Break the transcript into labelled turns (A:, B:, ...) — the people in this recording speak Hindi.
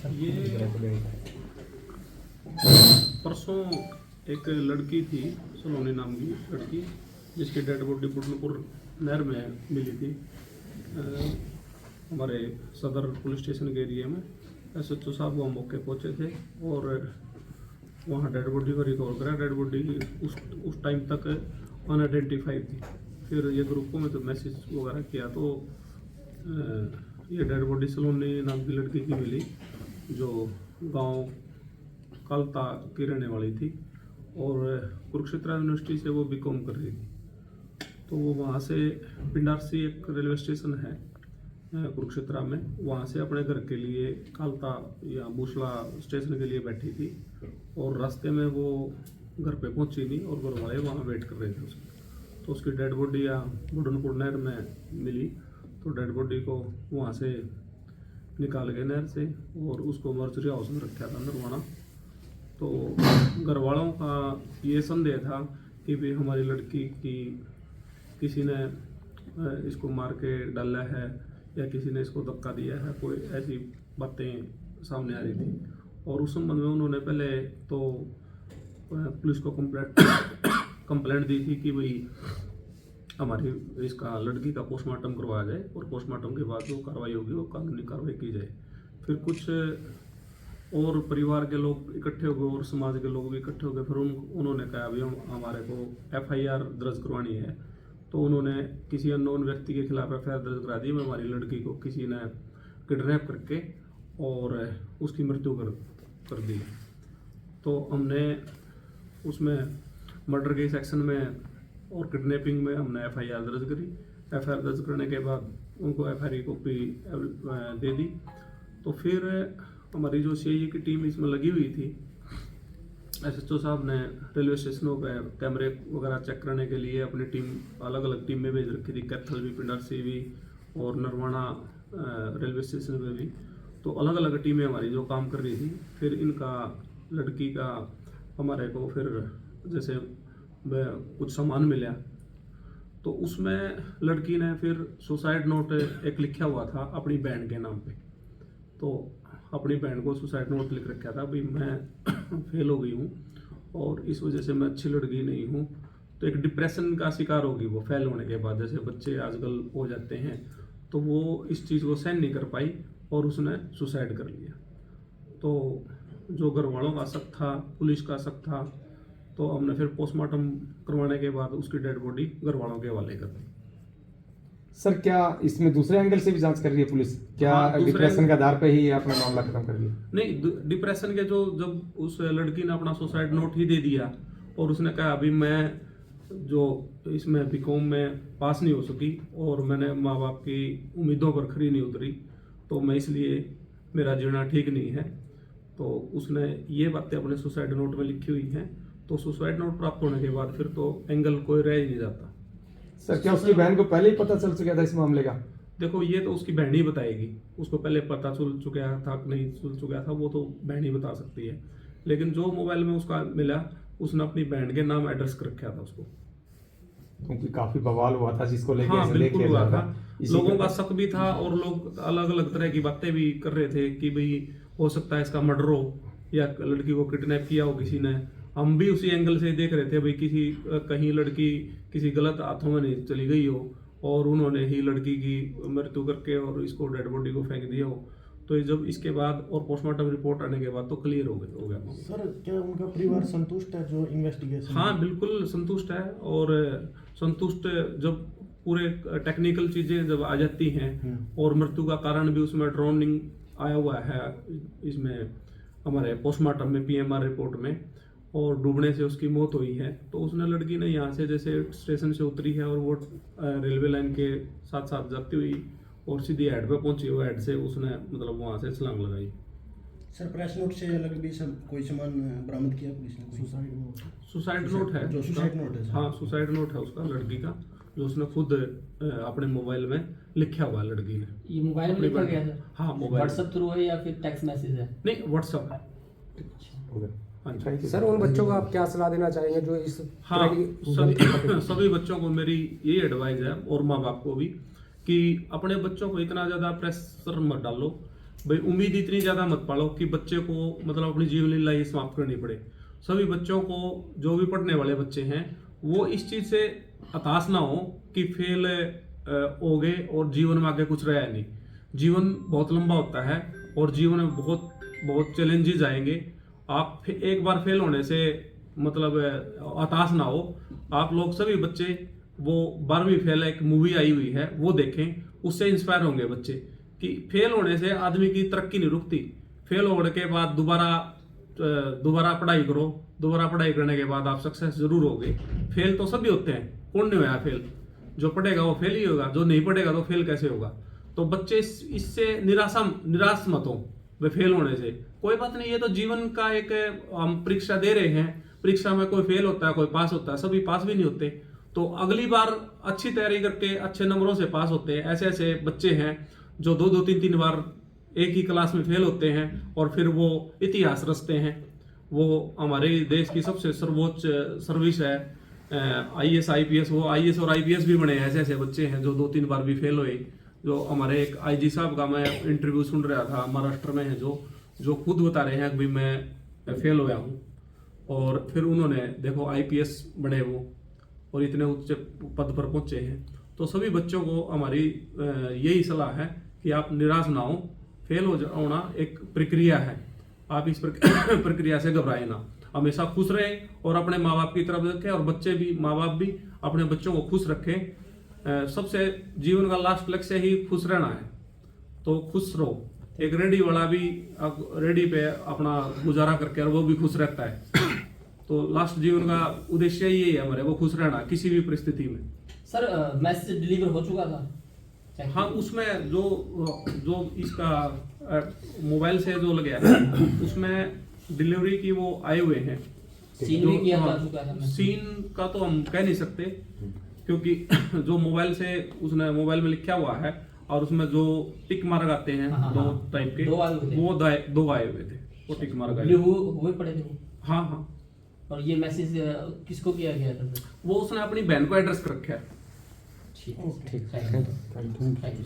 A: ये परसों एक लड़की थी, सलोनी नाम की लड़की, जिसकी डेड बॉडी बुढ़नपुर नहर में मिली थी। हमारे सदर पुलिस स्टेशन के एरिया में SHO साहब वहाँ मौके पहुँचे थे और वहाँ डेड बॉडी को रिकवर करा। डेड बॉडी उस टाइम तक अनआइडेंटिफाइड थी। फिर ये ग्रुपों में तो मैसेज वगैरह किया तो ये डेड बॉडी सलोनी नाम की लड़की की मिली, जो गांव कलता की रहने वाली थी और कुरुक्षेत्र यूनिवर्सिटी से वो BCom कर रही थी। तो वो वहाँ से पिंडारसी एक रेलवे स्टेशन है कुरुक्षेत्र में, वहाँ से अपने घर के लिए कालता या बूसला स्टेशन के लिए बैठी थी और रास्ते में वो घर पे पहुंची नहीं और घर वाले वहाँ वेट कर रहे थे उसकी। तो उसकी डेड बॉडी या बुढ़नपुर नहर में मिली। तो डेड बॉडी को वहाँ से निकाल गए नहर से और उसको मर्चरी हाउस में रखा था नरवाना। तो घर वालों का ये संदेह था कि भाई हमारी लड़की की किसी ने इसको मार के डाला है या किसी ने इसको धक्का दिया है, कोई ऐसी बातें सामने आ रही थी। और उस संबंध में उन्होंने पहले तो पुलिस को कंप्लेंट दी थी कि भाई हमारी इसका लड़की का पोस्टमार्टम करवाया जाए और पोस्टमार्टम के बाद जो कार्रवाई होगी वो कानूनी कार्रवाई की जाए। फिर कुछ और परिवार के लोग इकट्ठे हो गए और समाज के लोग भी इकट्ठे हो गए। फिर उन्होंने कहा भाई हमारे को FIR दर्ज करवानी है। तो उन्होंने किसी अननोन व्यक्ति के खिलाफ FIR दर्ज करा दी। हमारी लड़की को किसी ने किडनैप करके और उसकी मृत्यु कर दी। तो हमने उसमें मर्डर के सेक्शन में और किडनैपिंग में हमने FIR दर्ज करी। FIR दर्ज करने के बाद उनको FIR की कॉपी दे दी। तो फिर हमारी जो CIA की टीम इसमें लगी हुई थी, SHO साहब ने रेलवे स्टेशनों पे कैमरे वगैरह चेक करने के लिए अपनी टीम अलग अलग टीम में भेज रखी थी, कैथल भी, पिंडारसी भी और नरवाना रेलवे स्टेशन पे भी। तो अलग अलग टीमें हमारी जो काम कर रही थी। फिर इनका लड़की का हमारे को फिर जैसे कुछ सामान मिला तो उसमें लड़की ने फिर सुसाइड नोट एक लिखा हुआ था अपनी बहन के नाम पे। तो अपनी बहन को सुसाइड नोट लिख रखा था भाई मैं फेल हो गई हूँ और इस वजह से मैं अच्छी लड़की नहीं हूँ। तो एक डिप्रेशन का शिकार होगी वो फेल होने के बाद, जैसे बच्चे आजकल हो जाते हैं। तो वो इस चीज़ को सहन नहीं कर पाई और उसने सुसाइड कर लिया। तो जो घर वालों का शक था, पुलिस का शक था, तो हमने फिर पोस्टमार्टम करवाने के बाद उसकी डेड बॉडी घर वालों के हवाले कर दी।
B: सर, क्या इसमें दूसरे एंगल से भी जांच कर रही है पुलिस? क्या डिप्रेशन के आधार पे ही अपना मामला खत्म कर दिया?
A: नहीं, डिप्रेशन के जो जब उस लड़की ने अपना सुसाइड नोट ही दे दिया और उसने कहा अभी मैं जो इसमें BCom में पास नहीं हो सकी और मैंने माँ बाप की उम्मीदों पर खरी नहीं उतरी, तो मैं इसलिए मेरा जीना ठीक नहीं है। तो उसने ये बातें अपने सुसाइड नोट में लिखी हुई हैं। तो सुसाइड नोट प्राप्त होने के बाद फिर तो एंगल कोई रह ही नहीं जाता।
B: सर, क्या उसकी बहन को पहले ही पता चल चुका था इस मामले का?
A: देखो, ये तो उसकी बहन ही बताएगी। उसको पहले पता चल चुका था कि नहीं चल चुका था, वो तो बहन ही बता सकती है। लेकिन जो मोबाइल में उसका मिला, उसने अपनी बहन के नाम एड्रेस कर रखा था उसको,
B: क्योंकि काफी बवाल हुआ था जिसको लेके।
A: हाँ, बिल्कुल हुआ था। लोगों का शक भी था और लोग अलग अलग तरह की बातें भी कर रहे थे कि भाई हो सकता है इसका मर्डर हो या लड़की को किडनैप किया हो किसी ने। हम भी उसी एंगल से देख रहे थे भाई कहीं लड़की किसी गलत हाथों में नहीं चली गई हो और उन्होंने ही लड़की की मृत्यु करके और इसको डेड बॉडी को फेंक दिया हो। तो जब इसके बाद और पोस्टमार्टम रिपोर्ट आने के बाद तो क्लियर हो गया।
C: सर, क्या उनका परिवार संतुष्ट है जो इन्वेस्टिगेशन?
A: हाँ, बिल्कुल संतुष्ट है। और संतुष्ट जब पूरे टेक्निकल चीज़ें जब आ जाती हैं और मृत्यु का कारण भी उसमें ड्रोनिंग आया हुआ है इसमें हमारे पोस्टमार्टम में, PMR रिपोर्ट में, और डूबने से उसकी मौत हुई है। तो उसने लड़की ने यहाँ से जैसे स्टेशन से उतरी है और वो रेलवे लाइन के साथ साथ जाती हुई और सीधी हेड पे पहुंची। वो हेड से उसने मतलब वहाँ से छलांग लगाई।
C: सर, प्रेस नोट से अलग भी सब कोई सामान बरामद किया पुलिस ने?
A: सुसाइड नोट है
C: जो सुसाइड नोट है।
A: हाँ, सुसाइड नोट है उसका लड़की का, जो उसने खुद अपने मोबाइल में लिखा हुआ है लड़की ने।
D: ये मोबाइल में लिखा गया है?
A: हाँ, मोबाइल।
D: व्हाट्सएप थ्रू है या फिर टेक्स्ट मैसेज है?
A: नहीं, व्हाट्सएप है।
E: सर, उन बच्चों को आप क्या सलाह देना चाहेंगे जो इस
A: हाँ, सभी बच्चों को मेरी यही एडवाइस है और माँ बाप को भी कि अपने बच्चों को इतना ज़्यादा प्रेशर मत डालो। भाई उम्मीद इतनी ज्यादा मत पालो कि बच्चे को मतलब अपनी जीवन लीला ये समाप्त करनी पड़े। सभी बच्चों को, जो भी पढ़ने वाले बच्चे हैं, वो इस चीज से हताश ना हो कि फेल हो गए और जीवन में आगे कुछ रहा नहीं। जीवन बहुत लंबा होता है और जीवन में बहुत बहुत चैलेंजेस आएंगे। आप एक बार फेल होने से मतलब हताश ना हो। आप लोग सभी बच्चे वो 12वीं फेल एक मूवी आई हुई है वो देखें, उससे इंस्पायर होंगे बच्चे कि फेल होने से आदमी की तरक्की नहीं रुकती। फेल होने के बाद दोबारा पढ़ाई करो, दोबारा पढ़ाई करने के बाद आप सक्सेस जरूर होगे। फेल तो सभी होते हैं, कौन नहीं हुआ फेल? जो पढ़ेगा वो फेल ही होगा, जो नहीं पढ़ेगा तो फेल कैसे होगा? तो बच्चे इससे निराश मत हो वे फेल होने से। कोई बात नहीं, ये तो जीवन का एक हम परीक्षा दे रहे हैं। परीक्षा में कोई फेल होता है, कोई पास होता है, सभी पास भी नहीं होते। तो अगली बार अच्छी तैयारी करके अच्छे नंबरों से पास होते हैं। ऐसे ऐसे बच्चे हैं जो 2-2, 3-3 बार एक ही क्लास में फेल होते हैं और फिर वो इतिहास रचते हैं। वो हमारे देश की सबसे सर्वोच्च सर्विस है IAS IPS, वो IAS और IPS भी बने हैं। ऐसे ऐसे बच्चे हैं जो 2-3 बार भी फेल हुए। जो हमारे एक IG साहब का मैं इंटरव्यू सुन रहा था, महाराष्ट्र में है, जो खुद बता रहे हैं कि मैं फेल हुआ हूँ और फिर उन्होंने देखो IPS बने वो और इतने उच्च पद पर पहुंचे हैं। तो सभी बच्चों को हमारी यही सलाह है कि आप निराश ना हो। फेल होना एक प्रक्रिया है, आप इस प्रक्रिया से घबराए ना। हमेशा खुश रहे और अपने माँ बाप की तरफ देखें, और बच्चे भी, माँ बाप भी अपने बच्चों को खुश रखें। सबसे जीवन का लास्ट लक्ष्य ही खुश रहना है, तो खुश रहो। एक रेडी वाला भी रेडी पे अपना गुजारा करके और वो भी खुश रहता है। तो लास्ट जीवन का उद्देश्य यही है हमारे, वो खुश रहना किसी भी परिस्थिति में।
D: सर मैसेज डिलीवर हो चुका था?
A: हाँ, उसमें जो इसका मोबाइल से जो लगे है उसमें डिलीवरी की वो आए हुए हैं।
D: सीन भी किया जा चुका है?
A: सीन का तो हम कह नहीं सकते क्योंकि जो मोबाइल से उसने मोबाइल में लिखा हुआ है और उसमें जो टिक मार्क आते हैं दो टाइप के,
D: दो आए हुए थे।
A: वो दो आए हुए थे, वो टिक मार्क आए
D: हुए पड़े थे वो?
A: हाँ हाँ।
D: और ये मैसेज किसको किया गया था?
A: वो उसने अपनी बहन को एड्रेस कर रखा है।
D: ठीक है,
B: ठीक
D: थैंक यू।